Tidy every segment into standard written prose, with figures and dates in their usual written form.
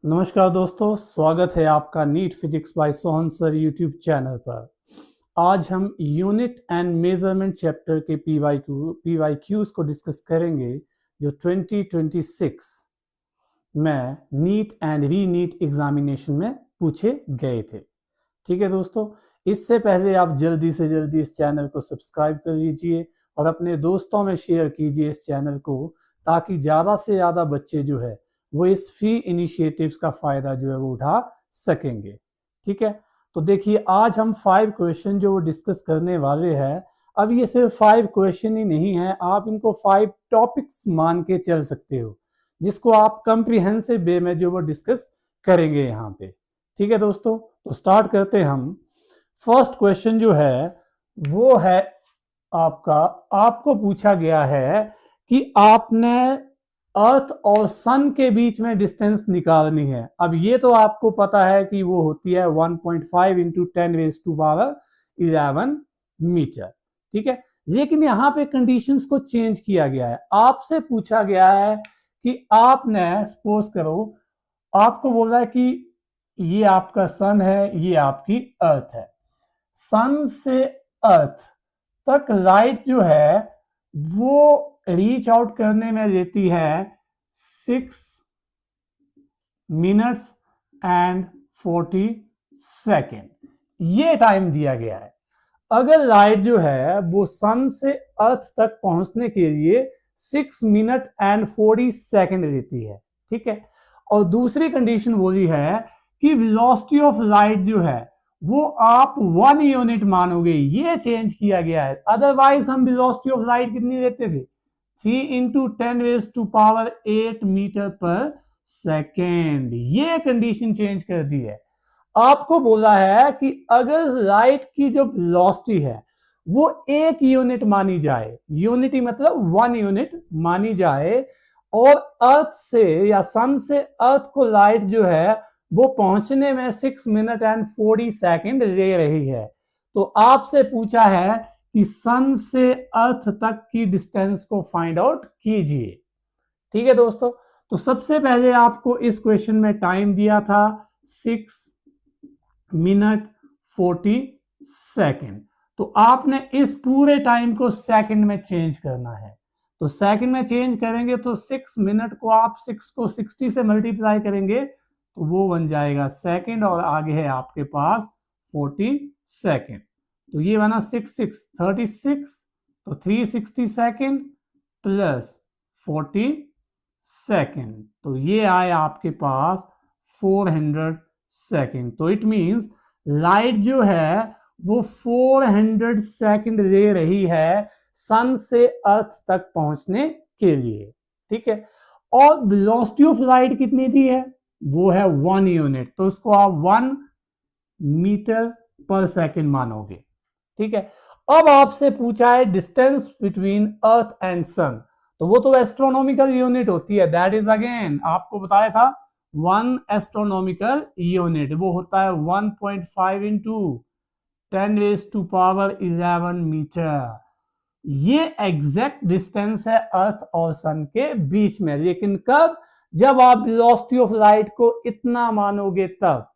नमस्कार दोस्तों, स्वागत है आपका NEET physics by Sohan sir YouTube channel पर। आज हम यूनिट एंड मेजरमेंट चैप्टर के पीवाईक्यूज को डिस्कस करेंगे जो 2026 में NEET and re NEET examination में पूछे गए थे। ठीक है दोस्तों, इससे पहले आप जल्दी से जल्दी इस चैनल को सब्सक्राइब कर लीजिए और अपने दोस्तों में शेयर कीजिए इस चैनल को, ताकि ज़्यादा से ज़्यादा बच्चे जो है वो इस फ्री इनिशिएटिव्स का फायदा जो है वो उठा सकेंगे। ठीक है, तो देखिए आज हम 5 क्वेश्चन जो वो डिस्कस करने वाले हैं। अब ये सिर्फ 5 क्वेश्चन ही नहीं है, आप इनको 5 टॉपिक्स मान के चल सकते हो, जिसको आप कंप्रीहेंसिव वे में जो वो डिस्कस करेंगे यहाँ पे। ठीक है दोस्तों, तो स्टार्ट करते हैं हम। फर्स्ट क्वेश्चन जो है वो है आपको पूछा गया है कि आपने अर्थ और सन के बीच में डिस्टेंस निकालनी है। अब ये तो आपको पता है कि वो होती है 1.5 इंटू 10⁻11 मीटर। ठीक है, लेकिन यहाँ पे कंडीशंस को चेंज किया गया है। आपसे पूछा गया है कि आपने सपोज करो, आपको बोला है कि ये आपका सन है, ये आपकी अर्थ है। सन से अर्थ तक लाइट जो है वो रीच आउट करने में लेती है 6 मिनट्स एंड 40 सेकेंड। ये टाइम दिया गया है। अगर लाइट जो है वो सन से अर्थ तक पहुंचने के लिए 6 मिनट एंड 40 सेकेंड लेती है। ठीक है, और दूसरी कंडीशन बोली है कि वेलोसिटी ऑफ लाइट जो है वो आप 1 यूनिट मानोगे। ये चेंज किया गया है। अदरवाइज हम वेलोसिटी ऑफ लाइट कितनी लेते थे? 3 इंटू 10⁻8 मीटर पर सेकेंड। ये कंडीशन चेंज कर दी है। आपको बोला है कि अगर लाइट की जो वेलोसिटी है वो 1 यूनिट मानी जाए, यूनिटी मतलब 1 यूनिट मानी जाए, और अर्थ से या सन से अर्थ को लाइट जो है वो पहुंचने में 6 मिनट एंड 40 सेकेंड ले रही है, तो आपसे पूछा है कि सन से अर्थ तक की डिस्टेंस को फाइंड आउट कीजिए। ठीक है दोस्तों, तो सबसे पहले आपको इस क्वेश्चन में टाइम दिया था 6 मिनट 40 सेकेंड। तो आपने इस पूरे टाइम को सेकंड में चेंज करना है। तो सेकंड में चेंज करेंगे तो 6 मिनट को आप 6 को 60 से मल्टीप्लाई करेंगे तो वो बन जाएगा सेकंड, और आगे है आपके पास 40 सेकंड। तो ये बना 6 36, तो 360 सेकंड प्लस 40 सेकंड, तो ये आए आपके पास 400 सेकंड। तो इट मींस लाइट जो है वो 400 सेकंड ले रही है सन से अर्थ तक पहुंचने के लिए। ठीक है, और वेलोसिटी ऑफ लाइट कितनी दी है? वो है 1 यूनिट, तो उसको आप 1 मीटर पर सेकंड मानोगे। ठीक है, अब आपसे पूछा है डिस्टेंस बिटवीन अर्थ एंड सन, तो वो तो एस्ट्रोनॉमिकल यूनिट होती है। दैट इज अगेन आपको बताया था 1 एस्ट्रोनॉमिकल यूनिट, वो होता है 1.5 इंटू 10⁻11 मीटर। ये एग्जैक्ट डिस्टेंस है अर्थ और सन के बीच में, लेकिन कब? जब आप वेलोसिटी ऑफ लाइट को इतना मानोगे तब।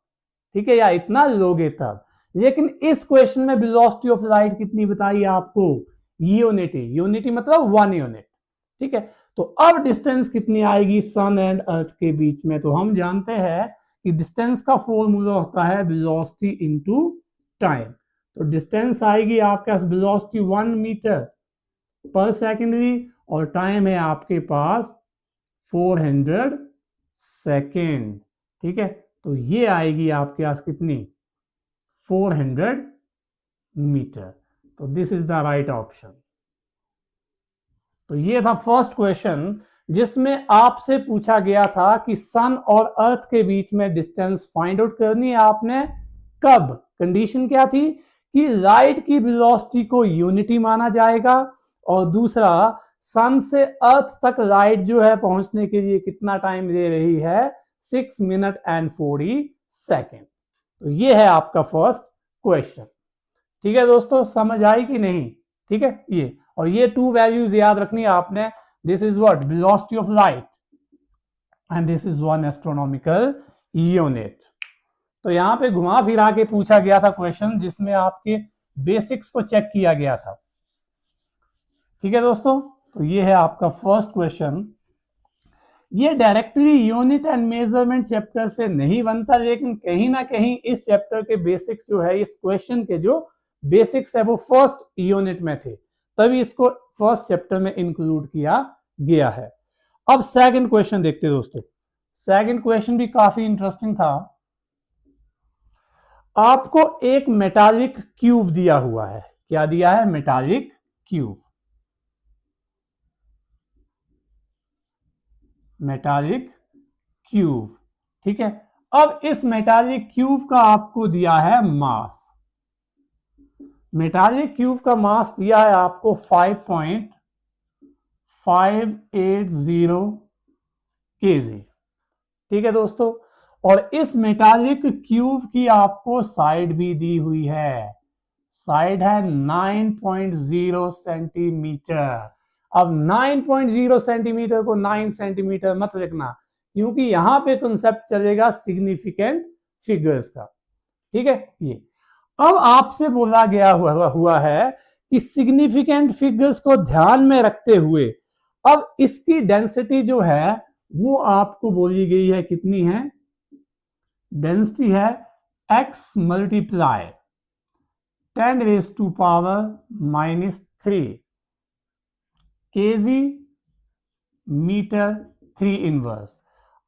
ठीक है, या इतना लोगे तब। लेकिन इस क्वेश्चन में वेलोसिटी ऑफ लाइट कितनी बताई आपको? यूनिटी मतलब 1 यूनिट। ठीक है, तो अब डिस्टेंस कितनी आएगी सन एंड अर्थ के बीच में? तो हम जानते हैं कि डिस्टेंस का फॉर्मूला होता है वेलोसिटी इनटू टाइम। तो डिस्टेंस आएगी आपके पास वेलोसिटी 1 मीटर पर सेकेंडरी, और टाइम है आपके पास 400 सेकेंड। ठीक है, तो ये आएगी आपके पास कितनी? 400 मीटर। तो this is the right option. तो ये था फर्स्ट क्वेश्चन जिसमें आपसे पूछा गया था कि सन और अर्थ के बीच में डिस्टेंस फाइंड आउट करनी है आपने। कब? कंडीशन क्या थी कि लाइट की वेलोसिटी को यूनिटी माना जाएगा, और दूसरा सन से अर्थ तक लाइट जो है पहुंचने के लिए कितना टाइम ले रही है? 6 मिनट एंड 40 सेकेंड। तो ये है आपका फर्स्ट क्वेश्चन। ठीक है दोस्तों, समझ आई कि नहीं? ठीक है, ये और ये 2 वैल्यूज याद रखनी है आपने। This is what? Velocity of light, and this is 1 astronomical unit. तो यहां पे घुमा फिरा के पूछा गया था क्वेश्चन, जिसमें आपके बेसिक्स को चेक किया गया था। ठीक है दोस्तों, तो ये है आपका फर्स्ट क्वेश्चन। ये directly unit and measurement chapter से नहीं बनता, लेकिन कहीं ना कहीं इस चैप्टर के बेसिक्स जो है, इस क्वेश्चन के जो बेसिक्स है वो फर्स्ट यूनिट में थे, तभी इसको फर्स्ट चैप्टर में इंक्लूड किया गया है। अब सेकंड क्वेश्चन देखते हैं दोस्तों। सेकंड क्वेश्चन भी काफी इंटरेस्टिंग था। आपको एक मेटालिक क्यूब दिया हुआ है। क्या दिया है? Metallic cube. मेटालिक क्यूब, ठीक है। अब इस मेटालिक क्यूब का आपको दिया है मास। मेटालिक क्यूब का मास दिया है आपको 5.580 kg। ठीक है दोस्तों, और इस मेटालिक क्यूब की आपको साइड भी दी हुई है। साइड है 9.0 सेंटीमीटर। अब 9.0 सेंटीमीटर को 9 सेंटीमीटर मत लिखना, क्योंकि यहां पे कंसेप्ट चलेगा सिग्निफिकेंट फिगर्स का। ठीक है, ये अब आपसे बोला गया हुआ है कि सिग्निफिकेंट फिगर्स को ध्यान में रखते हुए अब इसकी डेंसिटी जो है वो आपको बोली गई है, कितनी है? डेंसिटी है x multiply 10⁻³ kg metre 3 inverse.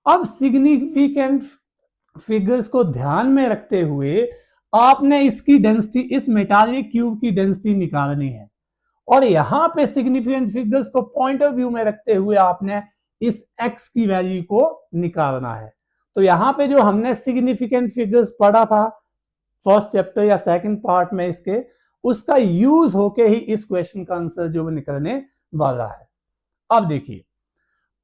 अब सिग्निफिकेंट फिगर्स को ध्यान में रखते हुए आपने इसकी डेंसिटी, इस मेटालिक क्यूब की डेंसिटी निकालनी है, और यहां पे सिग्निफिकेंट फिगर्स को पॉइंट ऑफ व्यू में रखते हुए आपने इस x की वैल्यू को निकालना है। तो यहां पे जो हमने सिग्निफिकेंट फिगर्स पढ़ा था फर्स्ट चैप्टर या सेकंड पार्ट में इसके, उसका यूज होके ही इस क्वेश्चन का आंसर जो निकलने वाला है। अब देखिए,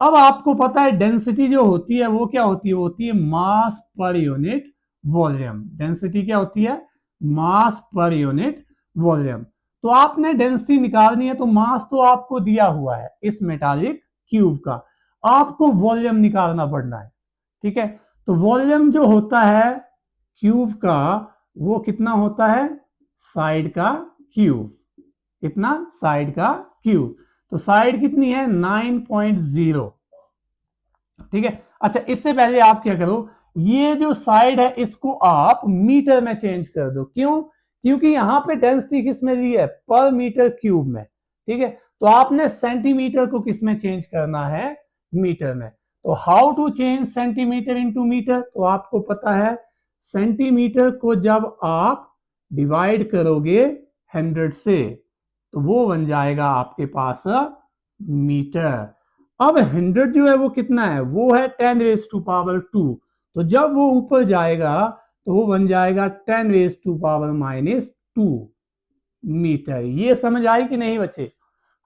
अब आपको पता है डेंसिटी जो होती है वो क्या होती है? होती है मास पर यूनिट वॉल्यूम। डेंसिटी क्या होती है? मास पर यूनिट वॉल्यूम। तो आपने डेंसिटी निकालनी है, तो मास तो आपको दिया हुआ है इस मेटालिक क्यूब का, आपको वॉल्यूम निकालना पड़ना है। ठीक है, तो वॉल्यूम जो होता है क्यूब का वो कितना होता है? साइड का क्यूब। कितना? साइड का क्यूब। तो साइड कितनी है? 9.0। ठीक है, अच्छा इससे पहले आप क्या करो, ये जो साइड है इसको आप मीटर में चेंज कर दो। क्यों? क्योंकि यहां पे डेंसिटी किस में दी है? पर मीटर क्यूब में। ठीक है, तो आपने सेंटीमीटर को किस में चेंज करना है? मीटर में। तो how to change centimetre into metre? तो आपको पता है सेंटीमीटर को जब आप डिवाइड करोगे 100 से तो वो बन जाएगा आपके पास मीटर। अब 100 जो है वो कितना है? वो है 10⁻²। तो जब वो ऊपर जाएगा तो वो बन जाएगा 10⁻⁻² मीटर। ये समझ आई कि नहीं बच्चे?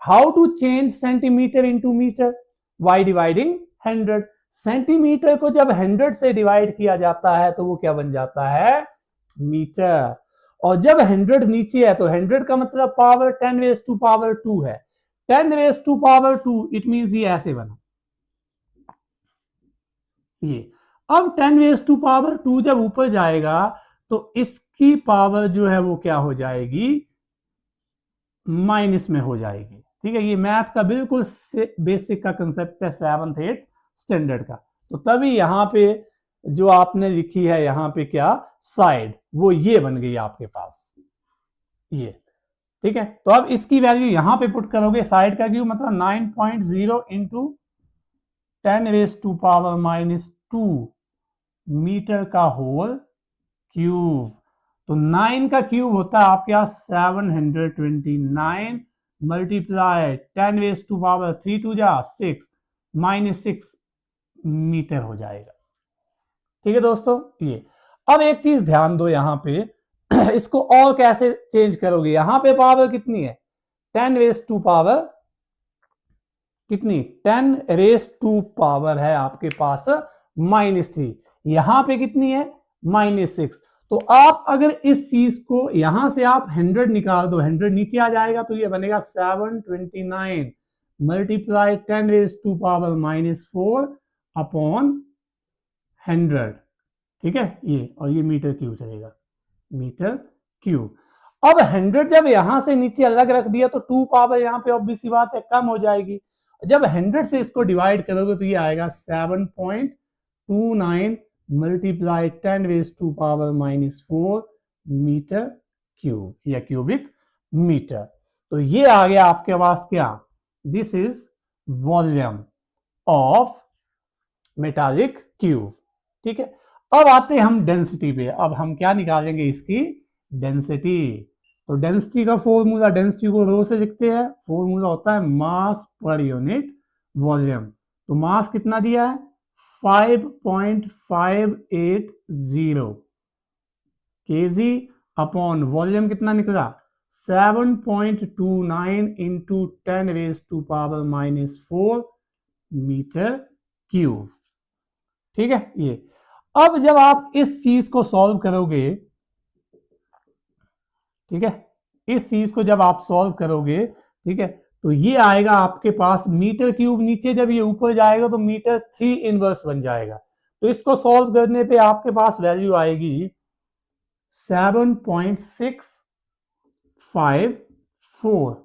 How to change centimetre into metre? By dividing 100। Centimetre को जब 100 से डिवाइड किया जाता है तो वो क्या बन जाता है? मीटर। और जब 100 नीचे है तो 100 का मतलब पावर 10⁻² है। 10⁻², इट मींस ये ऐसे बना ये। अब 10⁻² जब ऊपर जाएगा तो इसकी पावर जो है वो क्या हो जाएगी? माइनस में हो जाएगी। ठीक है, ये मैथ का बिल्कुल बेसिक का कंसेप्ट है 7th 8th स्टैंडर्ड का। तो तभी यहां पे जो आपने लिखी है यहां पे क्या साइड, वो ये बन गई आपके पास ये। ठीक है, तो अब इसकी वैल्यू यहां पे पुट करोगे, साइड का क्यूब मतलब 9.0 इंटू 10⁻² मीटर का होल क्यूब। तो 9 का क्यूब होता है आपके यहाँ 729 मल्टीप्लाई 10⁻3 2 जा 6 -6 मीटर हो जाएगा। ठीक है दोस्तों, ये अब एक चीज ध्यान दो यहां पे इसको और कैसे चेंज करोगे? यहां पे पावर कितनी है? 10⁻² कितनी? 10⁻² है आपके पास -3। यहां पे कितनी है? -6। तो आप अगर इस चीज को यहां से आप 100 निकाल दो, 100 नीचे आ जाएगा तो ये बनेगा 729 मल्टीप्लाई 10⁻⁻⁴ अपॉन 100। ठीक है ये, और ये मीटर क्यूब चलेगा, मीटर क्यूब। अब 100 जब यहां से नीचे अलग रख दिया तो 2 पावर यहाँ पे ऑब्वियस सी बात है कम हो जाएगी। जब 100 से इसको डिवाइड करोगे तो ये आएगा 7.29 मल्टीप्लाई 10⁻⁴ मीटर क्यूब या क्यूबिक मीटर। तो ये आ गया आपके पास क्या, this is volume of metallic cube. ठीक है, अब आते हैं हम डेंसिटी पे। अब हम क्या निकालेंगे, इसकी डेंसिटी। तो डेंसिटी का फॉर्मूला, डेंसिटी को रो से लिखते हैं, फॉर्मूला होता है मास पर यूनिट वॉल्यूम। तो मास कितना दिया है 5.580 केजी अपॉन वॉल्यूम कितना निकला 7.29 इंटू 10⁻⁴ मीटर क्यूब। ठीक है ये। अब जब आप इस चीज को सॉल्व करोगे, ठीक है, इस चीज को जब आप सॉल्व करोगे, ठीक है, तो ये आएगा आपके पास मीटर क्यूब, नीचे जब ये ऊपर जाएगा तो मीटर 3 इनवर्स बन जाएगा। तो इसको सॉल्व करने पे आपके पास वैल्यू आएगी 7.654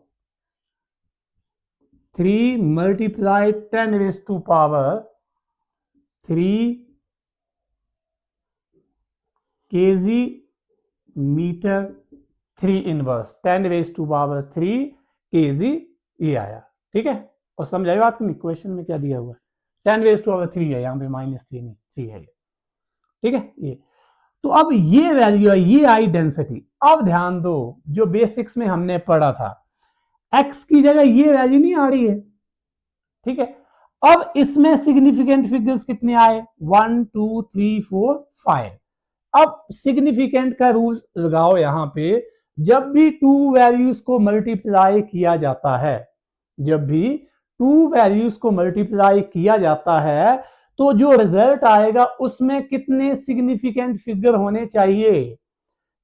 3 multiply 10⁻³ kg metre 3 inverse 10⁻³ kg ये आया। ठीक है, और समझाई बात नहीं, क्वेश्चन में क्या दिया हुआ है 10⁻³ है, यहाँ पे -3 नहीं 3 है ये। ठीक है ये। तो अब ये वैल्यू है, ये आई डेंसिटी। अब ध्यान दो, जो बेसिक्स में हमने पढ़ा था x की जगह ये वैल्यू नहीं आ रही है। ठीक है, अब इसमें सिग्निफिकेंट फिगर्स कितने आए 1 2 3 4 5। अब सिग्निफिकेंट का रूल लगाओ यहां पे, जब भी 2 वैल्यूज को मल्टीप्लाई किया जाता है, जब भी 2 वैल्यूज को मल्टीप्लाई किया जाता है तो जो रिजल्ट आएगा उसमें कितने सिग्निफिकेंट फिगर होने चाहिए,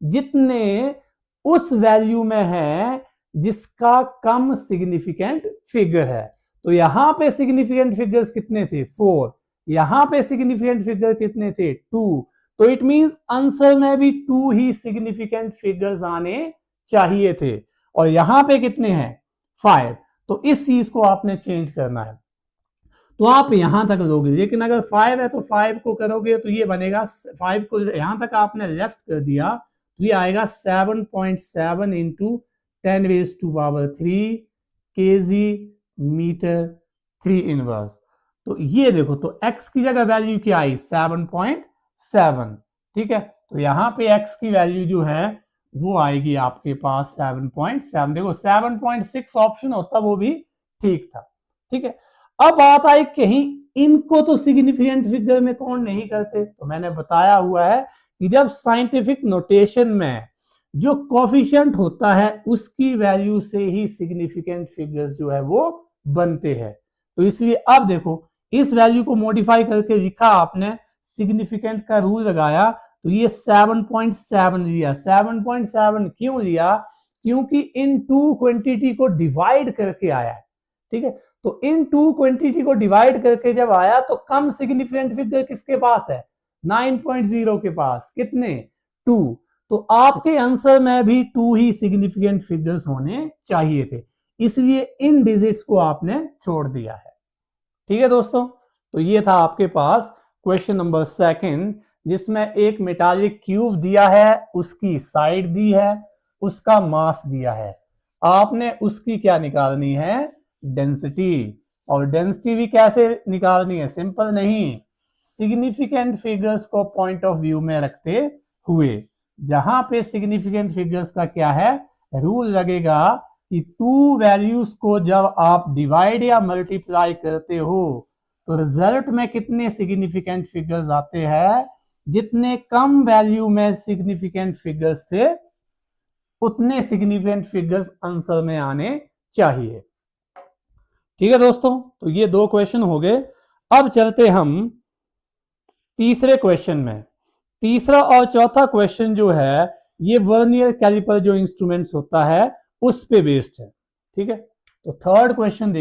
जितने उस वैल्यू में है जिसका कम सिग्निफिकेंट फिगर है। तो यहां पे सिग्निफिकेंट फिगर्स कितने थे 4, यहां पे सिग्निफिकेंट फिगर कितने थे 2। तो इट मींस आंसर में भी 2 ही सिग्निफिकेंट फिगर्स आने चाहिए थे, और यहां पे कितने हैं 5। तो इस चीज को आपने चेंज करना है, तो आप यहां तक लोगे। लेकिन अगर 5 है तो 5 को करोगे तो ये बनेगा, 5 को यहां तक आपने लेफ्ट कर दिया तो ये आएगा 7.7 इंटू 10⁻³ केजी मीटर 3 इनवर्स। तो ये देखो, तो x की जगह वैल्यू क्या आई 7.7। ठीक है, तो यहां पे x की वैल्यू जो है वो आएगी आपके पास 7.7। देखो 7.6 ऑप्शन होता वो भी ठीक था। ठीक है, अब बात आई कहीं इनको तो सिग्निफिकेंट फिगर में कौन नहीं करते, तो मैंने बताया हुआ है कि जब साइंटिफिक नोटेशन में जो कोफिशिएंट होता है उसकी वैल्यू से ही सिग्निफिकेंट फिगर्स जो है वो बनते हैं। तो इसलिए अब देखो, इस वैल्यू को मॉडिफाई करके लिखा आपने, सिग्निफिकेंट का रूल लगाया, तो ये 7.7 लिया। 7.7 क्यों लिया, क्योंकि इन 2 क्वांटिटी को डिवाइड करके आया है। ठीक है, तो इन 2 क्वांटिटी को डिवाइड करके जब आया तो कम सिग्निफिकेंट फिगर किसके पास है 9.0 के पास, कितने 2। तो आपके आंसर में भी 2 ही सिग्निफिकेंट फिगर्स होने चाहिए थे, इसलिए इन डिजिट्स को आपने छोड़ दिया है। ठीक है दोस्तों, तो ये था आपके पास क्वेश्चन नंबर 2, जिसमें एक मेटालिक क्यूब दिया है, उसकी साइड दी है, उसका मास दिया है, आपने उसकी क्या निकालनी है डेंसिटी। और डेंसिटी भी कैसे निकालनी है, सिंपल नहीं, सिग्निफिकेंट फिगर्स को पॉइंट ऑफ व्यू में रखते हुए। जहां पे सिग्निफिकेंट फिगर्स का क्या है रूल लगेगा कि 2 वैल्यूज को जब आप डिवाइड या मल्टीप्लाई करते हो तो रिजल्ट में कितने सिग्निफिकेंट फिगर्स आते हैं, जितने कम वैल्यू में सिग्निफिकेंट फिगर्स थे उतने सिग्निफिकेंट फिगर्स आंसर में आने चाहिए। ठीक है दोस्तों, तो ये 2 क्वेश्चन हो गए। अब चलते हम तीसरे क्वेश्चन में। तीसरा और चौथा क्वेश्चन जो है ये वर्नियर कैलिपर जो इंस्ट्रूमेंट्स होता है उस पे बेस्ड है। ठीक है, तो थर्ड क्वेश्चन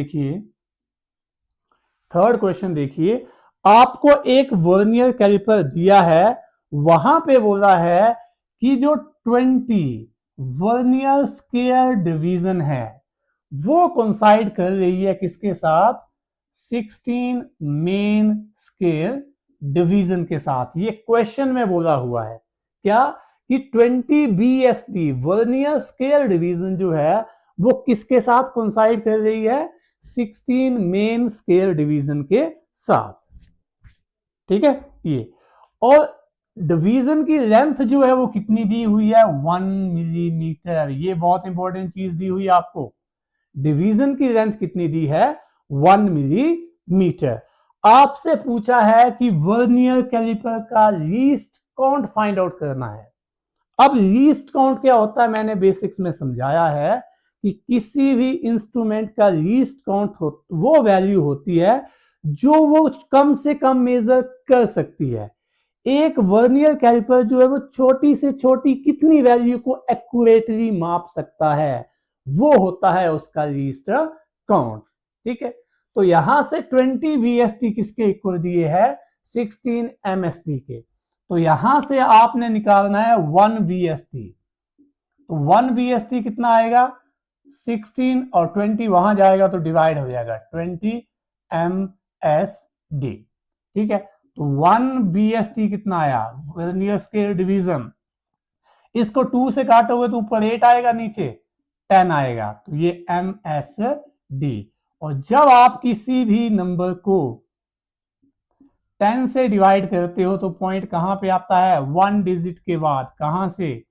देखिए, आपको एक वर्नियर कैलिपर दिया है, वहां पे बोला है कि जो 20 वर्नियर स्केल डिवीजन है वो कोइंसाइड कर रही है किसके साथ, 16 मेन स्केल डिवीजन के साथ। ये क्वेश्चन में बोला हुआ है क्या कि 20 BSD वर्नियर स्केल डिवीजन जो है वो किसके साथ कोइंसाइड कर रही है, 16 मेन स्केल डिवीजन के साथ। ठीक है ये, और डिवीजन की लेंथ जो है वो कितनी दी हुई है, 1 मिलीमीटर। ये बहुत इंपॉर्टेंट चीज दी हुई है आपको, डिवीजन की लेंथ कितनी दी है, 1 मिलीमीटर। आपसे पूछा है कि वर्नियर कैलिपर का लीस्ट काउंट फाइंड आउट करना है। अब लीस्ट काउंट क्या होता है, मैंने बेसिक्स में समझाया है कि किसी भी इंस्ट्रूमेंट का लीस्ट काउंट वो वैल्यू होती है जो वो कम से कम मेजर कर सकती है। एक वर्नियर कैलिपर जो है वो छोटी से छोटी कितनी वैल्यू को एक्यूरेटली माप सकता है, वो होता है उसका लीस्ट काउंट। ठीक है, तो यहां से 20 VSD किसके इक्वल दिए है, 16 MSD के। तो यहां से आपने निकालना है 1 VSD। तो 1 VSD कितना आएगा, 16 और 20 वहां जाएगा तो डिवाइड हो जाएगा 20 MSD। ठीक है, तो 1 BSD कितना आया, वर्नियर स्केल डिवीजन। इसको 2 से काटोगे तो ऊपर 8 आएगा, नीचे 10 आएगा, तो ये MSD। और जब आप किसी भी नंबर को 10 से डिवाइड करते हो तो पॉइंट कहां पे आता है, 1 डिजिट के बाद, कहां से,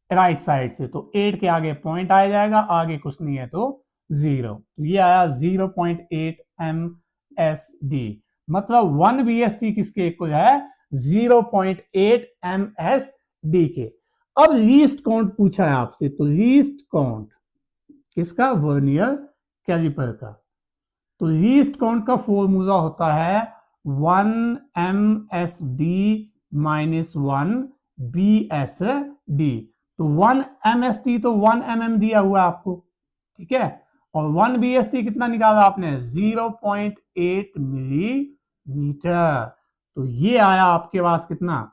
राइट साइड से। तो 8 के आगे पॉइंट आ जाएगा, आगे कुछ नहीं है तो 0। तो ये आया 0.8 MSD। मतलब 1 VSD किसके इक्वल है, 0.8 MSD के। अब लीस्ट काउंट पूछा है आपसे, तो लीस्ट काउंट किसका, वर्नियर कैलिपर का। तो लीस्ट काउंट का फॉर्मूला होता है 1 MSD माइनस 1 BSD। तो 1 MSD तो 1 mm दिया हुआ आपको, ठीक है, और 1 BSD कितना निकाला आपने, 0.8 मिलीमीटर। तो ये आया आपके पास कितना,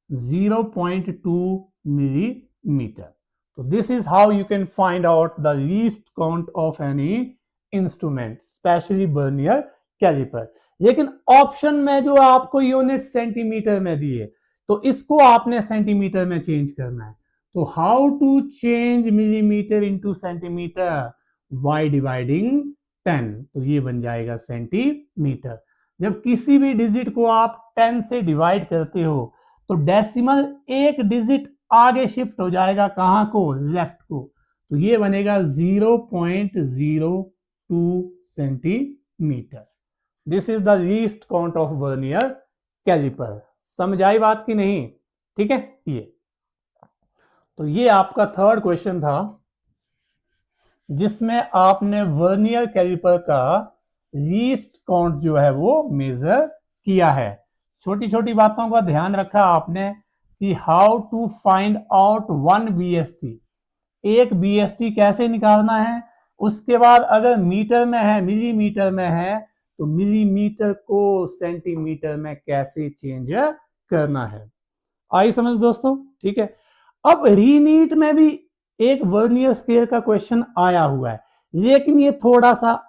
0.2 मिलीमीटर। तो this is how you can find out the least count of any instrument, specially vernier calliper. लेकिन ऑप्शन में जो आपको यूनिट सेंटीमीटर में दिए, तो इसको आपने सेंटीमीटर में चेंज करना है। तो how to change millimetre into centimetre, by dividing 10। तो ये बन जाएगा सेंटीमीटर। जब किसी भी डिजिट को आप 10 से डिवाइड करते हो तो डेसिमल एक डिजिट आगे शिफ्ट हो जाएगा, कहां को, लेफ्ट को। तो ये बनेगा 0.02 centimetre. This is the least count of vernier calliper. समझ आई बात की नहीं, ठीक है ये। तो ये आपका थर्ड क्वेश्चन था जिसमें आपने वर्नियर कैलिपर का लीस्ट काउंट जो है वो मेजर किया है। छोटी छोटी बातों का ध्यान रखा आपने कि how to find out 1 BSD, एक BSD कैसे निकालना है। उसके बाद अगर मीटर में है, मिलीमीटर में है, तो मिलीमीटर को सेंटीमीटर में कैसे चेंज करना है। आई समझ दोस्तों, ठीक है। अब रीनीट में भी एक वर्नियर स्केल का क्वेश्चन आया हुआ है, लेकिन ये थोड़ा सा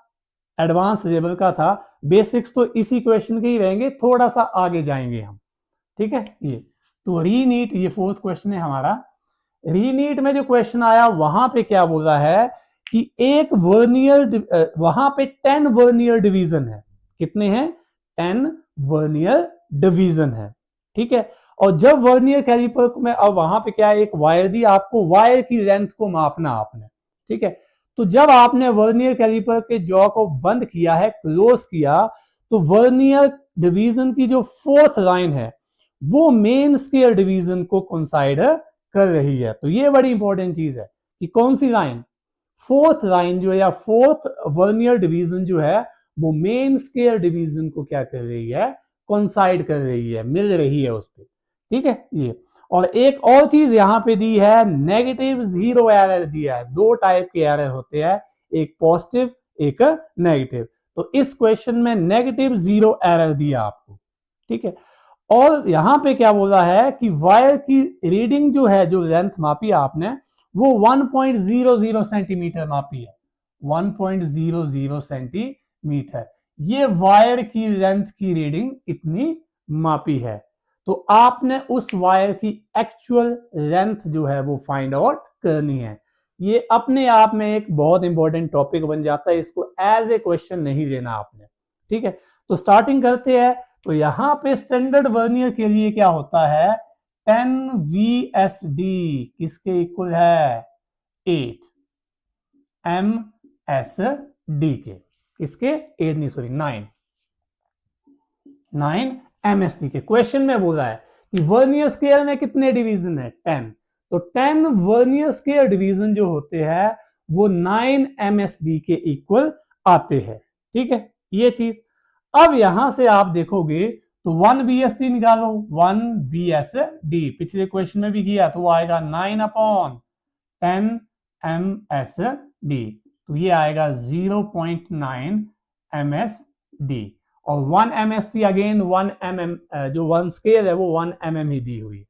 एडवांस लेवल का था। बेसिक्स तो इसी क्वेश्चन के ही रहेंगे, थोड़ा सा आगे जाएंगे हम, ठीक है ये। तो रीनीट, ये फोर्थ क्वेश्चन है हमारा। रीनीट में जो क्वेश्चन आया वहां पे क्या बोला है कि एक वर्नियर, वहां पे 10 वर्नियर डिवीजन है। कितने हैं, 10 वर्नियर डिवीजन है, ठीक है। और जब वर्नियर कैलिपर में, अब वहां पे क्या है, एक वायर दी आपको, वायर की लेंथ को मापना आपने, ठीक है। तो जब आपने वर्नियर कैलिपर के जॉ को बंद किया है, क्लोज किया, तो वर्नियर डिवीजन की जो फोर्थ लाइन है वो मेन स्केल डिवीजन को कोइंसाइड कर रही है। तो ये बड़ी इंपॉर्टेंट चीज है कि कौन सी लाइन, फोर्थ लाइन जो है, या फोर्थ वर्नियर डिवीजन जो है वो मेन स्केल डिवीजन को क्या कर रही है, कोइंसाइड कर रही है, मिल रही है उस पर, ठीक है ये। और एक और चीज यहां पे दी है, नेगेटिव जीरो एरर दिया है। दो टाइप के एरर होते हैं, एक पॉजिटिव एक नेगेटिव। तो इस क्वेश्चन में नेगेटिव जीरो एरर दिया आपको, ठीक है। और यहां पे क्या बोला है कि वायर की रीडिंग जो है, जो लेंथ मापी आपने, वो 1.00 सेंटीमीटर मापी है, 1.00 सेंटीमीटर। ये वायर की लेंथ की रीडिंग इतनी मापी है। तो आपने उस वायर की एक्चुअल लेंथ जो है वो फाइंड आउट करनी है। ये अपने आप में एक बहुत इंपॉर्टेंट टॉपिक बन जाता है, इसको एज ए क्वेश्चन नहीं लेना आपने। ठीक है, तो स्टार्टिंग करते हैं। तो यहां पे स्टैंडर्ड वर्नियर के लिए क्या होता है, 10 VSD किसके इक्वल है, 8 MSD के, किसके 8 नहीं सॉरी 9 MSD के। क्वेश्चन में बोला है कि वर्नियर स्केल में कितने डिवीजन है, 10। तो 10 वर्नियर स्केल डिवीजन जो होते हैं वो 9 MSD के इक्वल आते हैं। ठीक है, ये चीज। अब यहां से आप देखोगे तो 1 BSD निकालो, 1 BSD पिछले क्वेश्चन में भी किया, तो वो आएगा 9/10 MSD, तो ये आएगा 0.9 MSD। और 1 MSD अगेन 1 mm, जो 1 स्केल है वो 1 mm ही दी हुई।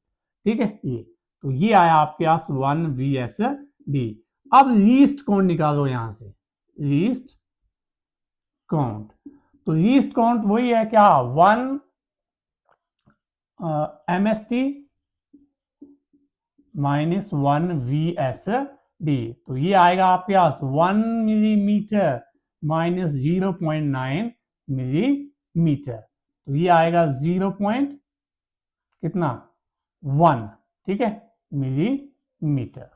ठीक है, ये तो ये आया आपके पास 1 VSD। अब लीस्ट काउंट निकालो यहां से, लीस्ट काउंट। तो लीस्ट काउंट वही है क्या, 1 MSD माइनस 1 VSD, तो ये आएगा आपके पास 1 मिलीमीटर माइनस 0.9 मिलीमीटर, तो ये आएगा 0. कितना 1, ठीक है, मिलीमीटर।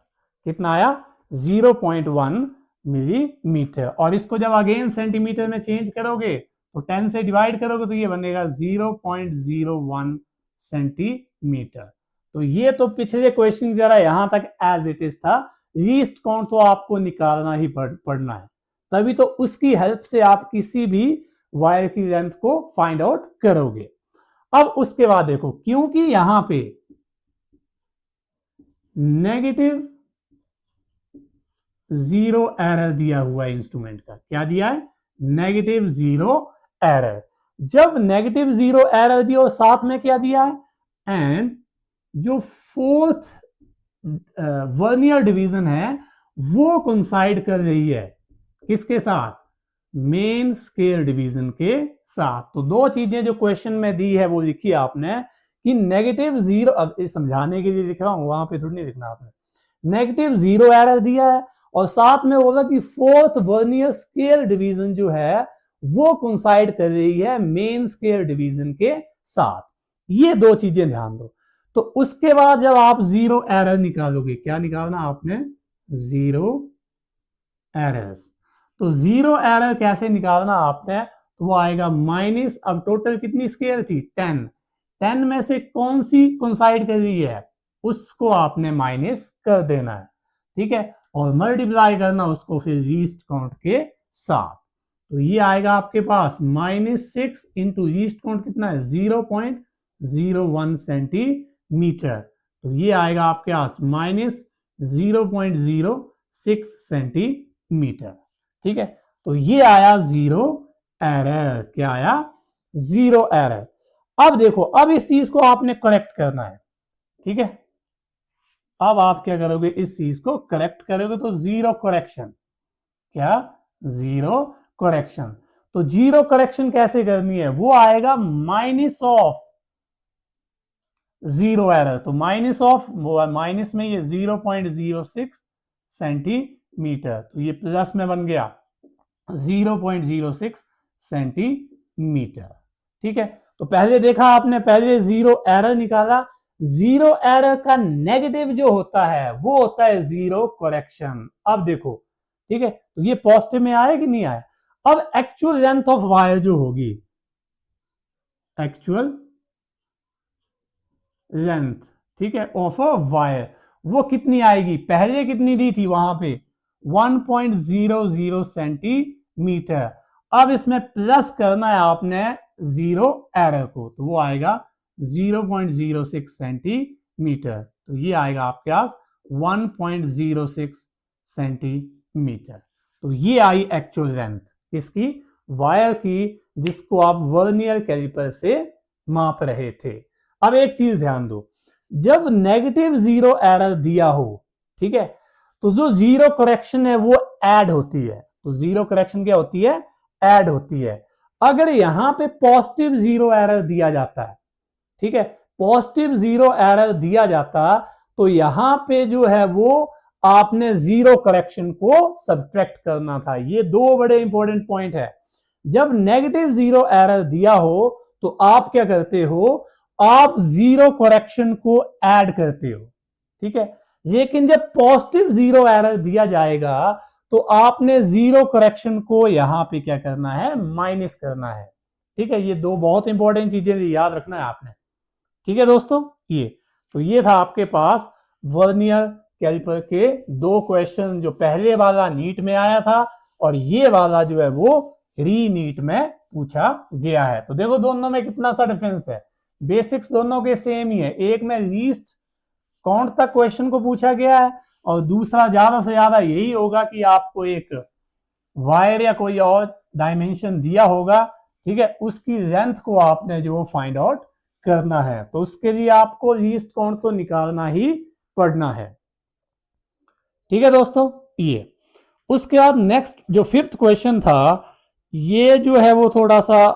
कितना आया 0.1 मिलीमीटर। और इसको जब अगेन सेंटीमीटर में चेंज करोगे तो 10 से डिवाइड करोगे तो ये बनेगा 0.01 सेंटीमीटर। तो ये तो पिछले क्वेश्चन जरा यहां तक एज इट इज था। लीस्ट काउंट तो आपको निकालना ही पड़ना है, तभी तो उसकी हेल्प से आप किसी भी वायर की लेंथ को फाइंड आउट करोगे। अब उसके बाद देखो, क्योंकि यहां पे नेगेटिव 0 एरर दिया हुआ है इंस्ट्रूमेंट का, क्या दिया है, नेगेटिव 0 एरर। जब नेगेटिव 0 एरर दिया और साथ में क्या दिया है, एंड जो फोर्थ वर्नियर डिवीजन है वो कोइंसाइड कर रही है किसके साथ, मेन स्केल डिवीजन के साथ। तो दो चीजें जो क्वेश्चन में दी है वो लिखी आपने कि नेगेटिव 0, अब समझाने के लिए लिख रहा हूं, वहां पे थोड़ी नहीं लिखना आपने, नेगेटिव 0 एरर दिया है और साथ में बोला कि फोर्थ वर्नियर स्केल डिवीजन जो है वो कोइंसाइड कर रही है मेन स्केल डिवीजन के साथ। ये दो चीजें ध्यान दो। तो उसके बाद जब आप 0 एरर निकालोगे, क्या निकालना आपने, 0 एरर्स। तो 0 एरर कैसे निकालना आपने, तो वो आएगा माइनस, अब टोटल कितनी स्केल थी, 10 में से कौन सी कोइंसाइड कर रही है उसको आपने माइनस कर देना है। ठीक है, और मल्टीप्लाई करना उसको फिर लीस्ट काउंट के साथ। तो ये आएगा आपके पास -6 इंटू लीस्ट काउंट कितना है, 0.01 सेंटीमीटर, तो ये आएगा आपके पास -0.06 सेंटीमीटर। ठीक है, तो ये आया 0 एरर। क्या आया, 0 एरर। अब देखो, अब इस चीज को आपने करेक्ट करना है। ठीक है, अब आप क्या करोगे, इस चीज को करेक्ट करोगे तो 0 करेक्शन, क्या 0 करेक्शन। तो 0 करेक्शन कैसे करनी है, वो आएगा माइनस ऑफ 0 एरर। तो माइनस ऑफ, माइनस में ये 0.06 सेंटीमीटर, तो ये प्लस में बन गया 0.06 सेंटीमीटर। ठीक है, तो पहले देखा आपने, पहले 0 एरर निकाला। 0 एरर का नेगेटिव जो होता है वो होता है 0 करेक्शन। अब देखो, ठीक है, तो ये पॉजिटिव में आया कि नहीं आया। अब एक्चुअल लेंथ ऑफ वायर जो होगी, एक्चुअल लेंथ, ठीक है, ऑफ अ वायर, वो कितनी आएगी, पहले कितनी दी थी वहां पे 1.00 सेंटीमीटर। अब इसमें प्लस करना है आपने 0 एरर को, तो वो आएगा 0.06 सेंटीमीटर, तो ये आएगा आपके पास 1.06 सेंटीमीटर। तो ये आई एक्चुअल लेंथ किसकी, वायर की, जिसको आप वर्नियर कैलिपर से माप रहे थे। अब एक चीज ध्यान दो, जब नेगेटिव जीरो एरर दिया हो, ठीक है, तो जो जीरो करेक्शन है वो ऐड होती है। तो जीरो करेक्शन क्या होती है? ऐड होती है। अगर यहां पे पॉजिटिव जीरो एरर दिया जाता है, ठीक है, पॉजिटिव जीरो एरर दिया जाता, तो यहां पे जो है वो आपने जीरो करेक्शन को सब्ट्रैक्ट करना था। ये दो बड़े इंपॉर्टेंट पॉइंट है। जब नेगेटिव जीरो एरर दिया हो तो आप क्या करते हो? आप जीरो करेक्शन को ऐड करते हो, ठीक है। लेकिन जब पॉजिटिव जीरो एरर दिया जाएगा तो आपने जीरो करेक्शन को यहां पे क्या करना है? माइनस करना है, ठीक है। ये दो बहुत इंपॉर्टेंट चीजें याद रखना है आपने, ठीक है दोस्तों। ये था आपके पास वर्नियर कैलिपर के दो क्वेश्चन, जो पहले वाला नीट में आया था और ये वाला जो है वो री नीट में पूछा गया है। तो देखो दोनों में कितना सा डिफरेंस है। बेसिक्स दोनों के सेम ही है, एक में लीस्ट काउंट तक क्वेश्चन को पूछा गया है और दूसरा ज्यादा से ज्यादा यही होगा कि आपको एक वायर या कोई और डायमेंशन दिया होगा, ठीक है, उसकी लेंथ को आपने जो फाइंड आउट करना है। तो उसके लिए आपको लीस्ट काउंट तो निकालना ही पड़ना है, ठीक है दोस्तों। ये उसके बाद नेक्स्ट जो फिफ्थ क्वेश्चन था, ये जो है वो थोड़ा सा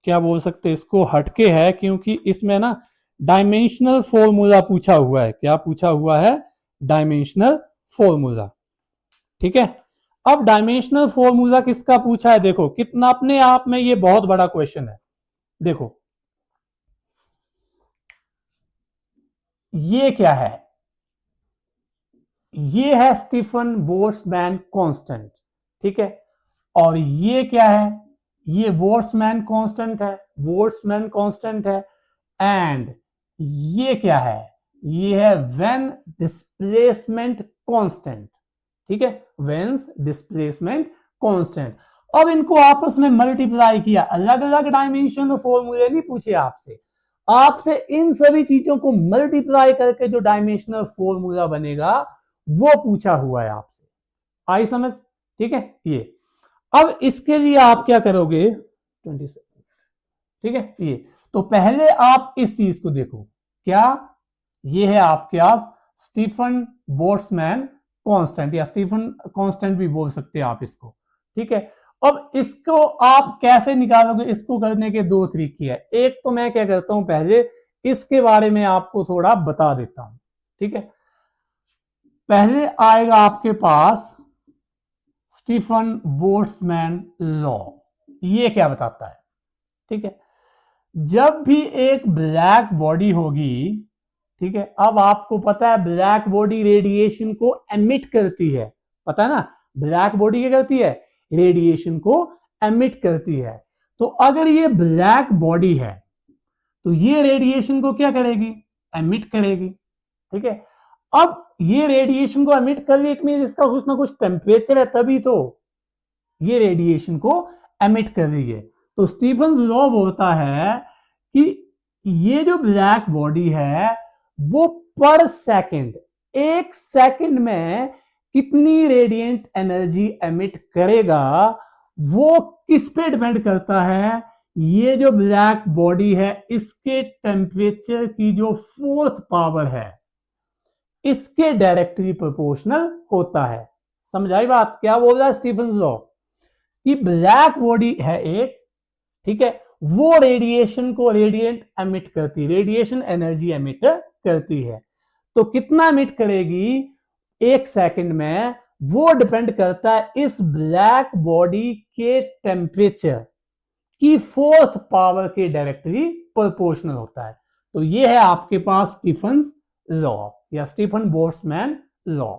क्या बोल सकते हैं, इसको हटके है, क्योंकि इसमें ना डायमेंशनल फॉर्मूला पूछा हुआ है। क्या पूछा हुआ है? डायमेंशनल फॉर्मूला, ठीक है। अब डायमेंशनल फॉर्मूला किसका पूछा है? देखो कितना अपने आप में ये बहुत बड़ा क्वेश्चन है। देखो ये क्या है? ये है स्टीफन बोल्ट्जमैन कांस्टेंट, ठीक है। और ये क्या है? ये बोल्ट्जमैन कांस्टेंट है, बोल्ट्जमैन कांस्टेंट है। एंड ये क्या है? ये है वेन डिस्प्लेसमेंट कांस्टेंट, ठीक है, वेन्स डिस्प्लेसमेंट कांस्टेंट। अब इनको आपस में मल्टीप्लाई किया, अलग अलग डायमेंशन और फॉर्मूले नहीं पूछे आपसे, आपसे इन सभी चीजों को मल्टीप्लाई करके जो डायमेंशनल फॉर्मूला बनेगा वो पूछा हुआ है आपसे। आई समझ? ठीक है। ये अब इसके लिए आप क्या करोगे? 27, ठीक है। ये तो पहले आप इस चीज को देखो, क्या ये है आपके पास स्टीफन बोल्ट्जमैन कांस्टेंट, या स्टीफन कांस्टेंट भी बोल सकते हैं आप इसको, ठीक है। अब इसको आप कैसे निकालोगे? इसको करने के दो तरीके हैं। एक तो मैं क्या करता हूं, पहले इसके बारे में आपको थोड़ा बता देता हूं, ठीक है। पहले आएगा आपके पास स्टीफन बोल्ट्जमैन लॉ। ये क्या बताता है? ठीक है, जब भी एक ब्लैक बॉडी होगी, ठीक है, अब आपको पता है ब्लैक बॉडी रेडिएशन को एमिट करती है, पता है ना, ब्लैक बॉडी क्या करती है? रेडिएशन को एमिट करती है। तो अगर ये ब्लैक बॉडी है तो ये रेडिएशन को क्या करेगी? एमिट करेगी, ठीक है। अब ये रेडिएशन को एमिट कर रही है, इसका कुछ ना कुछ टेम्परेचर है, तभी तो ये रेडिएशन को एमिट कर रही है। तो स्टीफन्स लॉ बोलता है कि ये जो ब्लैक बॉडी है वो पर सेकंड, एक सेकंड में कितनी रेडिएंट एनर्जी एमिट करेगा, वो किस पे डिपेंड करता है? ये जो ब्लैक बॉडी है इसके टेम्परेचर की जो फोर्थ पावर है इसके डायरेक्टली प्रोपोर्शनल होता है। समझ आई बात? क्या बोल रहा है स्टीफन्स लॉ? कि ब्लैक बॉडी है एक, ठीक है, वो रेडिएशन को रेडिएंट एमिट करती, रेडिएशन एनर्जी एमिट करती है। तो कितना एमिट करेगी एक सेकंड में, वो डिपेंड करता है इस ब्लैक बॉडी के टेम्परेचर की फोर्थ पावर के डायरेक्टली प्रोपोर्शनल होता है। तो ये है आपके पास स्टीफन्स लॉ या स्टीफन बोल्ट्जमैन लॉ,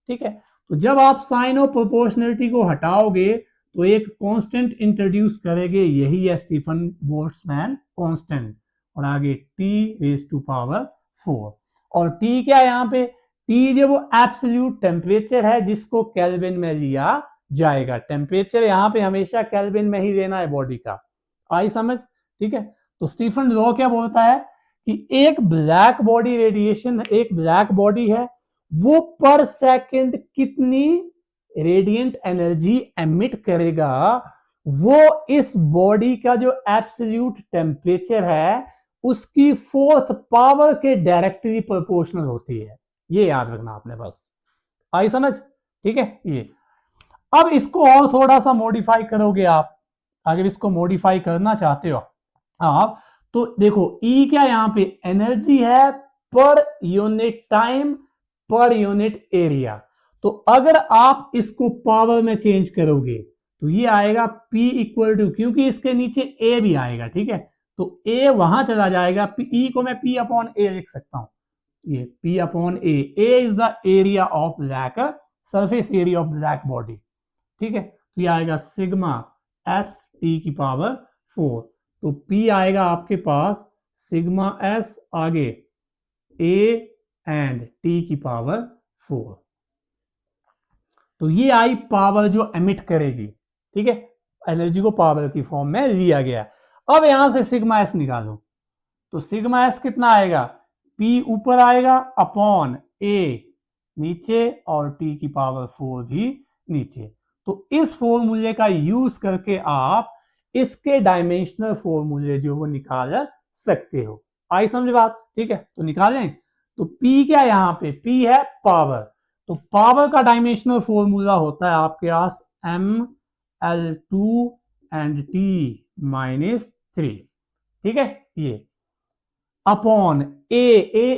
ठीक है। तो जब आप साइन ऑफ प्रोपोर्शनलिटी को हटाओगे तो एक कांस्टेंट इंट्रोड्यूस करेंगे, यही है स्टीफन बोल्ट्जमैन कांस्टेंट, और आगे T⁴। और T क्या है यहाँ पे? T जो वो एब्सोल्यूट टेम्परेचर है जिसको केल्विन में लिया जाएगा। टेम्परेचर यहाँ पे हमेशा केल्विन में ही लेना है बॉडी का। आई समझ? ठीक है। तो स्टीफन लॉ क्या बोलता है कि एक ब्लैक बॉडी रेडिएशन, एक ब्लैक बॉडी है, वो पर सेकंड कितनी रेडिएंट एनर्जी एमिट करेगा, वो इस बॉडी का जो एब्सोल्यूट टेम्परेचर है उसकी फोर्थ पावर के डायरेक्टली प्रोपोर्शनल होती है। ये याद रखना आपने बस। आई समझ? ठीक है। ये अब इसको और थोड़ा सा मॉडिफाई करोगे आप, अगर इसको मॉडिफाई करना चाहते हो आप, तो देखो ई क्या यहां पे एनर्जी है per unit time per unit area. तो अगर आप इसको पावर में चेंज करोगे तो ये आएगा P इक्वल टू, क्योंकि इसके नीचे A भी आएगा, ठीक है, तो A वहां चला जाएगा, E को मैं P अपॉन A लिख सकता हूं, ये P upon A, A is the area of black, surface area of black body, ठीक है। तो ये आएगा सिग्मा एस टी की पावर 4, तो P आएगा आपके पास सिग्मा एस आगे A एंड T की पावर 4। तो ये आई पावर जो एमिट करेगी, ठीक है, एनर्जी को पावर की फॉर्म में लिया गया। अब यहां से सिग्मा एस निकालो, तो सिग्मा एस कितना आएगा, P ऊपर आएगा अपॉन A नीचे और T की पावर 4 भी नीचे। तो इस फॉर्मूले का यूज करके आप इसके डायमेंशनल फॉर्मूले जो वो निकाल सकते हो। आई समझ बात? ठीक है, तो निकालें। तो P क्या यहां पे, P है पावर, तो पावर का डायमेंशनल फॉर्मूला होता है आपके पास ML2 एंड T माइनस 3, ठीक है, ये अपॉन ए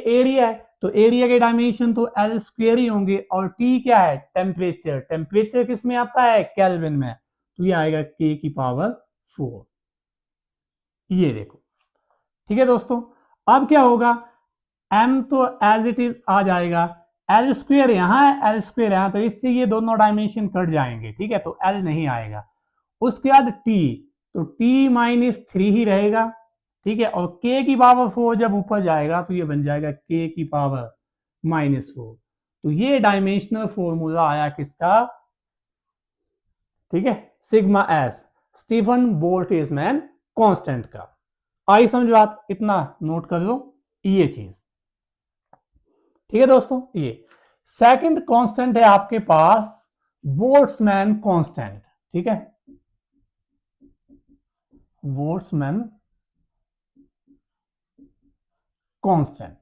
एरिया है, तो एरिया के डायमेंशन तो L स्क्वायर ही होंगे, और T क्या है, टेम्परेचर, टेम्परेचर किस में आता है, केल्विन में, तो ये आएगा K की पावर 4। ये देखो, ठीक है दोस्तों। अब क्या होगा, M तो एज इट इज आ जाएगा, L स्क्वायर यहां है, L स्क्वायर यहां, तो इससे ये दोनों डायमेंशन कट जाएंगे, ठीक है, तो L नहीं आएगा। उसके बाद T, तो T माइनस 3 ही रहेगा, ठीक है, और K की पावर 4 जब ऊपर जाएगा तो ये बन जाएगा K की पावर माइनस 4। तो ये डायमेंशनल फॉर्मूला आया किसका, ठीक है, sigma S, Stefan Boltzmann constant का। आई समझ बात? इतना नोट कर लो ये चीज, ठीक है दोस्तों। ये सेकंड कांस्टेंट है आपके पास बोल्ट्जमैन कांस्टेंट, ठीक है, बोल्ट्जमैन कांस्टेंट,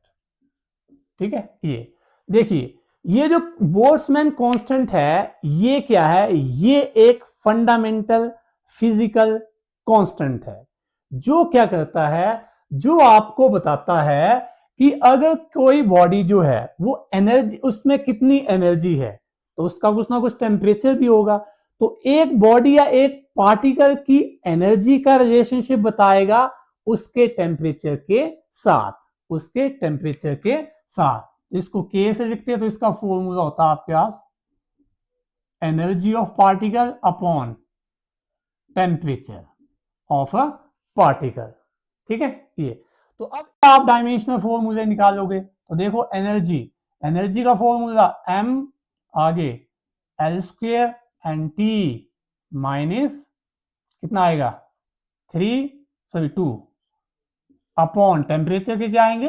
ठीक है। ये देखिए, ये जो बोल्ट्जमैन कांस्टेंट है ये क्या है, ये एक फंडामेंटल फिजिकल कांस्टेंट है, जो क्या करता है, जो आपको बताता है कि अगर कोई बॉडी जो है वो एनर्जी, उसमें कितनी एनर्जी है, तो उसका कुछ ना कुछ टेम्परेचर भी होगा। तो एक बॉडी या एक पार्टिकल की एनर्जी का रिलेशनशिप बताएगा उसके टेम्परेचर के साथ, उसके टेम्परेचर के साथ। इसको K से लिखते हैं, तो इसका फॉर्मूला होता है आपके पास energy of particle upon temperature of a particle, ठीक है। ये तो अब आप डायमेंशनल फॉर्मूले निकालोगे, तो देखो एनर्जी, एनर्जी का फॉर्मूला M आगे L square and T minus कितना आएगा 2 अपॉन टेम्परेचर के क्या आएंगे,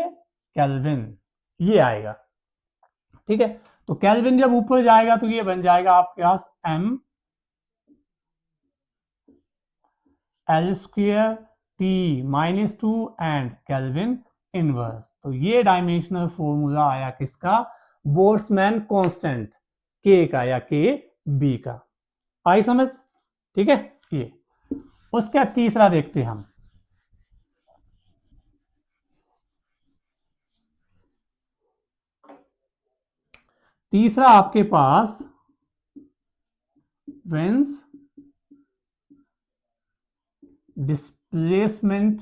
केल्विन, ये आएगा, ठीक है। तो केल्विन जब ऊपर जाएगा तो ये बन जाएगा आपके पास M L square T minus 2 and kelvin inverse. तो ये डायमेंशनल फॉर्मूला आया किसका, बोल्ट्जमैन कांस्टेंट K का या KB का। आई समझ? ठीक है। ये उसका तीसरा देखते हैं हम, तीसरा आपके पास वेन्स डिस्प्लेसमेंट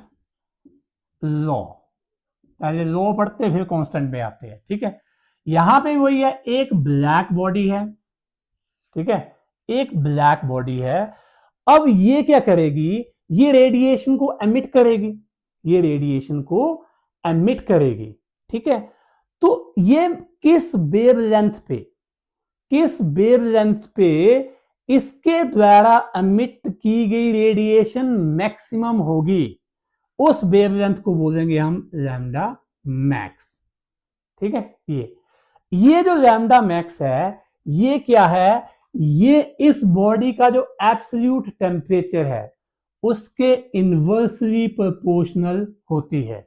लॉ, पहले लॉ पढ़ते फिर कांस्टेंट में आते हैं, ठीक है। यहां पे वही है, एक ब्लैक बॉडी है, ठीक है, एक ब्लैक बॉडी है। अब ये क्या करेगी, ये रेडिएशन को एमिट करेगी, ये रेडिएशन को एमिट करेगी, ठीक है। तो ये किस वेवलेंथ पे, किस वेवलेंथ पे इसके द्वारा एमिट की गई रेडिएशन मैक्सिमम होगी, उस वेवलेंथ को बोलेंगे हम लैम्डा मैक्स, ठीक है। ये जो लैम्डा मैक्स है ये क्या है, ये इस बॉडी का जो एब्सोल्यूट टेम्परेचर है उसके इनवर्सली प्रोपोर्शनल होती है,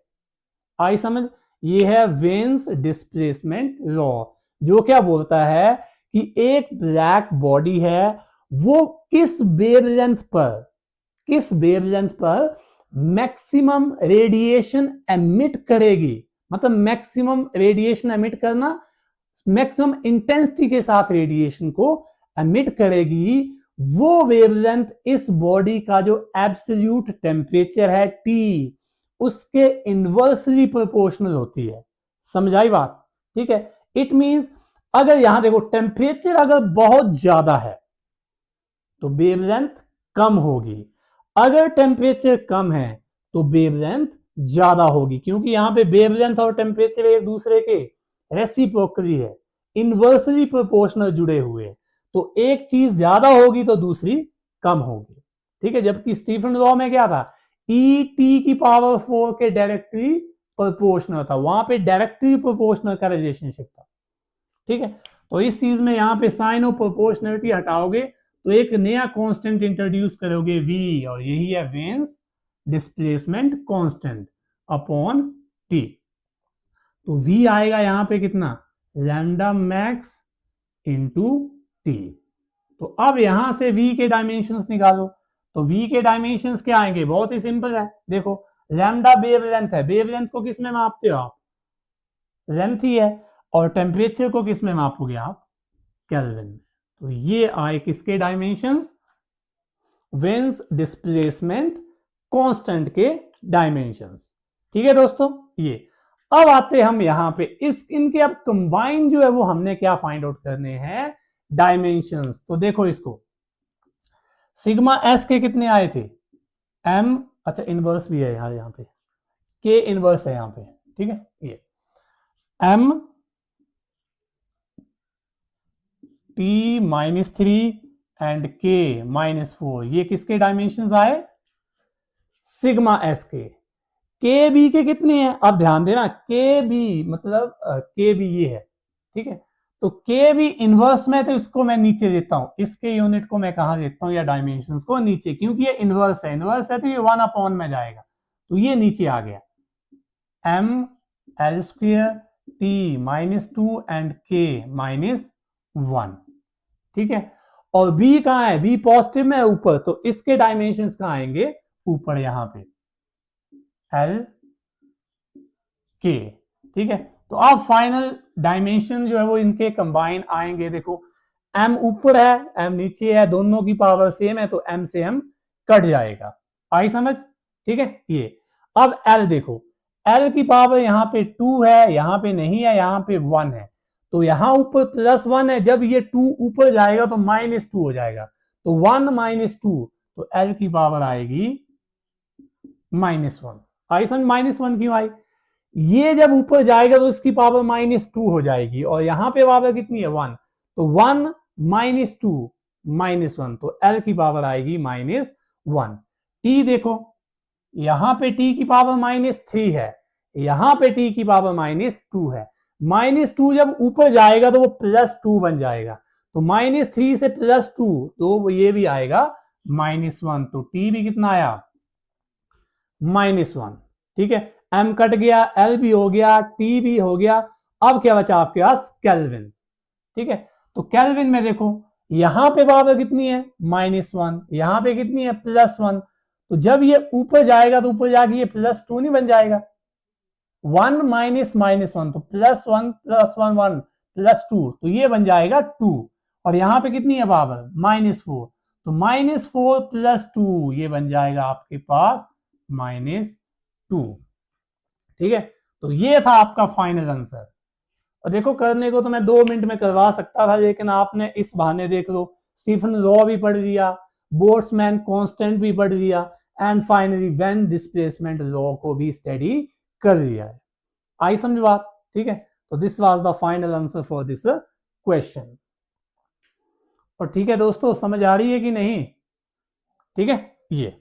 आई समझ। ये है वेन्स डिस्प्लेसमेंट लॉ, जो क्या बोलता है कि एक ब्लैक बॉडी है वो किस वेवलेंथ पर मैक्सिमम रेडिएशन एमिट करेगी, मतलब मैक्सिमम रेडिएशन एमिट करना, मैक्सिमम इंटेंसिटी के साथ रेडिएशन को एमिट करेगी, वो वेवलेंथ इस बॉडी का जो एब्सोल्यूट टेम्परेचर है T, उसके इनवर्सली प्रोपोर्शनल होती है। समझाई बात? ठीक है। इट मींस अगर यहां देखो टेम्परेचर अगर बहुत ज्यादा है तो वेवलेंथ कम होगी, अगर टेम्परेचर कम है तो वेवलेंथ ज्यादा होगी, क्योंकि यहां पे वेवलेंथ और टेम्परेचर एक दूसरे के रेसिप्रोकली है, इनवर्सली प्रोपोर्शनल जुड़े हुए, तो एक चीज ज्यादा होगी तो दूसरी कम होगी। ठीक है। जबकि स्टीफन लॉ में क्या था, E⁻⁴ के डायरेक्टली प्रोपोर्शनल था, वहां पे डायरेक्टली प्रोपोर्शनल का रिलेशनशिप था। ठीक है। तो इस चीज में यहां पे साइन ऑफ प्रोपोर्शनलिटी हटाओगे तो एक नया कांस्टेंट इंट्रोड्यूस करोगे V, और यही है veins displacement constant upon T। तो V आएगा यहां पे कितना, लैम्डा मैक्स इंटू T। तो अब यहां से V के डायमेंशंस निकालो, तो V के डायमेंशंस क्या आएंगे, बहुत ही सिंपल है। देखो लैम्डा वेवलेंथ है, वेवलेंथ को किस में मापते हो आप, लेंथ ही है, और टेम्परेचर को किस में मापोगे आप, केल्विन में। तो ये आए किसके डायमेंशंस, वेन्स डिस्प्लेसमेंट कांस्टेंट के डायमेंशंस। ठीक है दोस्तों। ये अब आते हम यहां पे इनके अब कंबाइन जो है वो हमने क्या फाइंड आउट करने हैं, डायमेंशंस। तो देखो इसको सिग्मा एस के कितने आए थे, एम, अच्छा इनवर्स भी है यहाँ पे, के इनवर्स है यहाँ पे। ठीक है। ये एम T-3 एंड K-4, ये किसके डायमेंशंस आए, सिग्मा एस के बी के कितने हैं, अब ध्यान देना, के बी मतलब के बी ये है। ठीक है। तो के बी इनवर्स में, तो इसको मैं नीचे देता हूं, इसके यूनिट को मैं कहां देता हूं, या डायमेंशंस को नीचे, क्योंकि ये इनवर्स है, तो ये 1 में जाएगा, तो ये नीचे आ गया, mL² T-2 एंड K-1। ठीक है। और B कहां है, B पॉजिटिव में है ऊपर, तो इसके डायमेंशंस कहां आएंगे, ऊपर यहां पे L K। ठीक है। तो अब फाइनल डायमेंशन जो है वो इनके कंबाइन आएंगे। देखो M ऊपर है, M नीचे है, दोनों की पावर सेम है, तो M से M कट जाएगा। आई समझ? ठीक है। ये अब L देखो, L की पावर यहाँ पे 2 है, यहाँ पे नहीं है, यहाँ पे 1 है, तो यहां ऊपर +1 है, जब ये 2 ऊपर जाएगा तो -2 हो जाएगा, तो 1 - 2, तो L की पावर आएगी -1। आई समझ, -1 क्यों आई, ये जब ऊपर जाएगा तो इसकी पावर -2 हो जाएगी, और यहां पे पावर कितनी है 1, तो 1 - 2 -1, तो L की पावर आएगी -1। T देखो, यहां पे T की पावर -3 है, यहां पे T की पावर -2 है, -2 जब ऊपर जाएगा तो वो +2 बन जाएगा, तो -3 से +2, तो ये भी आएगा -1, तो T भी कितना आया, -1। ठीक है। M कट गया, L भी हो गया, T भी हो गया, अब क्या बचा आपके पास, केल्विन। ठीक है। तो केल्विन में देखो यहां पे पावर कितनी है, -1, यहां पे कितनी है, +1, तो जब ये ऊपर जाएगा तो ऊपर जाके ये +2 नहीं बन जाएगा, 1 - -1, तो +1 +1 1 +2, तो ये बन जाएगा 2, और यहां पे कितनी है पावर, -4, तो -4 + 2 ये बन जाएगा आपके पास -2। ठीक है। तो ये था आपका फाइनल आंसर। और देखो करने को तो मैं 2 मिनट में करवा सकता था, लेकिन आपने इस बहाने देख लो स्टीफन लॉ भी पढ़ लिया, बोल्ट्जमैन कांस्टेंट भी पढ़ लिया, and finally when displacement law को भी स्टडी कर लिया है। आई समझ बात? ठीक है। तो this was the final answer for this question. और ठीक है दोस्तों, समझ आ रही है कि नहीं? ठीक है। ये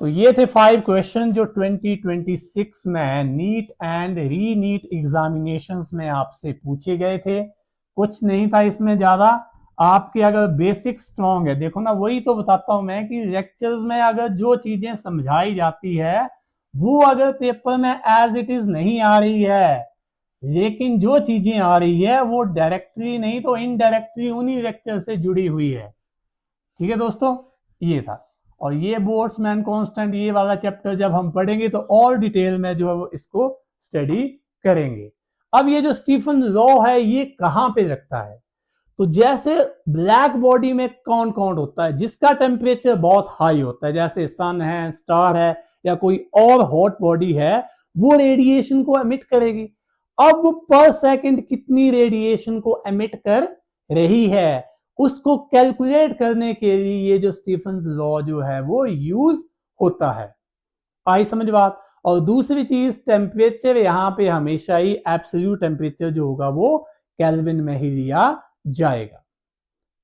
तो ये थे 5 क्वेश्चन जो 2026 में NEET and re NEET examinations में आपसे पूछे गए थे। कुछ नहीं था इसमें ज्यादा, आपके अगर बेसिक स्ट्रॉन्ग है, देखो ना, वही तो बताता हूं मैं कि लेक्चर्स में अगर जो चीजें समझाई जाती है वो अगर पेपर में एज इट इज नहीं आ रही है, लेकिन जो चीजें आ रही है वो डायरेक्टली नहीं तो इनडायरेक्टली उन्हीं लेक्चर से जुड़ी हुई है। ठीक है दोस्तों, ये था। और ये बोल्ट्जमैन कांस्टेंट ये वाला चैप्टर जब हम पढ़ेंगे तो और डिटेल में जो है वो इसको स्टडी करेंगे। अब ये जो स्टीफन लॉ है ये कहां पे लगता है? तो जैसे ब्लैक बॉडी में कौन कौन होता है जिसका टेम्परेचर बहुत हाई होता है, जैसे सन है, स्टार है, या कोई और हॉट बॉडी है, वो रेडिएशन को एमिट करेगी। अब वो पर सेकंड कितनी रेडिएशन को एमिट कर रही है उसको कैलकुलेट करने के लिए ये जो स्टीफन्स लॉ जो है वो यूज होता है। आई समझ बात? और दूसरी चीज, टेम्परेचर यहां पे हमेशा ही एब्सोल्यूट टेम्परेचर जो होगा वो केल्विन में ही लिया जाएगा।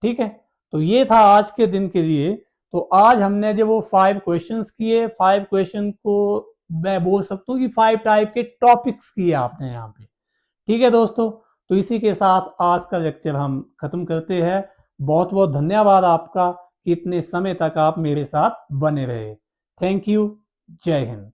ठीक है, तो ये था आज के दिन के लिए। तो आज हमने जो वो 5 क्वेश्चंस किए, 5 क्वेश्चन को मैं बोल सकता हूँ कि 5 टाइप के टॉपिक्स किए आपने यहाँ पे। ठीक है दोस्तों, तो इसी के साथ आज का लेक्चर हम खत्म करते हैं। बहुत बहुत धन्यवाद आपका कि इतने समय तक आप मेरे साथ बने रहे। Thank you. जय हिंद।